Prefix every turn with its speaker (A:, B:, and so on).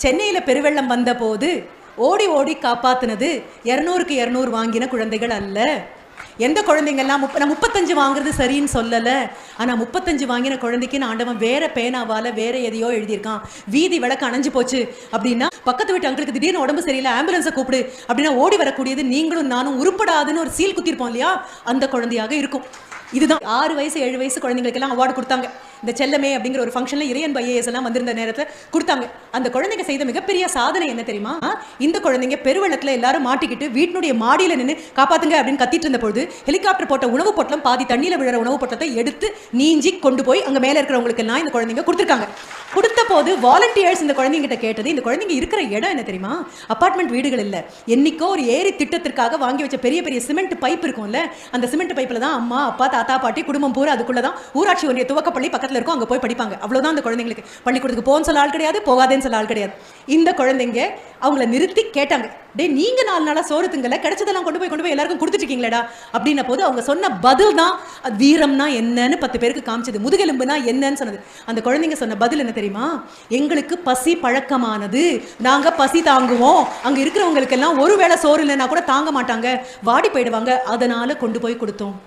A: சென்னையில் பெருவெள்ளம் வந்த போது ஓடி ஓடி காப்பாத்தினது 200க்கு 200 வாங்கின குழந்தைகள் அல்ல. எந்த குழந்தைங்கள்லாம் நான் 35 வாங்குறது சரின்னு சொல்லலை. ஆனால் 35 வாங்கின குழந்தைக்கு ஆண்டவன் வேற பேனாவால் வேற எதையோ எழுதியிருக்கான். வீதி விளக்கு அணைஞ்சு போச்சு அப்படின்னா பக்கத்து வீட்டு அங்களுக்கு திடீர்னு உடம்பு சரியில்லை, ஆம்புலன்ஸை கூப்பிடு அப்படின்னா ஓடி வரக்கூடியது நீங்களும் நானும் உருப்படாதுன்னு ஒரு சீல் குத்திருப்போம் இல்லையா, அந்த குழந்தையாக இருக்கும். இதுதான் 6 வயசு 7 வயசு குழந்தைங்களுக்கெல்லாம் அவார்டு கொடுத்தாங்க. இந்த செல்லமே அப்படிங்கிற ஒரு ஃபங்க்ஷனில் இறையன் ஐஏஎஸ் எல்லாம் வந்திருந்த நேரத்தில் கொடுத்தாங்க. அந்த குழந்தைங்க செய்த மிகப்பெரிய சாதனை என்ன தெரியுமா? இந்த குழந்தைங்க பெருவெள்ளத்தில் எல்லாரும் மாட்டிக்கிட்டு வீட்டினுடைய மாடியில் நின்று காப்பாத்துங்க அப்படின்னு கத்திட்டு இருந்த பொழுது ஹெலிகாப்டர் போட்ட உணவு பொட்டலம் பாதி தண்ணியில் விழுற உணவு பொட்டலத்தை எடுத்து நீஞ்சி கொண்டு போய் அங்கே மேலே இருக்கிறவங்களுக்கு எல்லாம் இந்த குழந்தைங்க கொடுத்துருக்காங்க. கொடுத்த போது வாலண்டியர்ஸ் இந்த குழந்தைங்கிட்ட கேட்டது, இந்த குழந்தைங்க இருக்கிற இடம் என்ன தெரியுமா? அப்பார்ட்மெண்ட் வீடுகள் இல்லை, என்னைக்கோ ஒரு ஏரி திட்டத்திற்காக வாங்கி வச்ச பெரிய பெரிய சிமெண்ட் பைப் இருக்கும்ல, அந்த சிமெண்ட் பைப்பில் தான் அம்மா அப்பா தாத்தா பாட்டி குடும்பம் பூரா அதுக்குள்ள தான் ஊராட்சி ஒன்றிய துவக்கப்பள்ளி பக்கத்தில் இருக்கும், அங்கே போய் படிப்பாங்க. அவ்வளோதான் அந்த குழந்தைங்களுக்கு. பள்ளிக்கூடத்துக்கு போன்னு சொல்ல ஆள் கிடையாது, போகாதேன்னு சொல்ல ஆள் கிடையாது. இந்த குழந்தைங்க அவங்கள நிறுத்தி கேட்டாங்க, டே நீங்க 4 நாளா சோறு திங்கல, கிடைச்சதெல்லாம் கொண்டு போய் எல்லாருக்கும் கொடுத்துட்டு இருக்கீங்களா அப்படின்ன போது அவங்க சொன்ன பதில் தான் வீரம்னா என்னன்னு 10 பேருக்கு காமிச்சது, முதுகெலும்புனா என்னன்னு சொன்னது. அந்த குழந்தைங்க சொன்ன பதில் என்ன தெரியுமா? எங்களுக்கு பசி பழக்கமானது, நாங்க பசி தாங்குவோம், அங்க இருக்கிறவங்களுக்கு எல்லாம் ஒருவேளை சோறு இல்லைன்னா கூட தாங்க மாட்டாங்க, வாடி போயிடுவாங்க, அதனால கொண்டு போய் கொடுத்தோம்.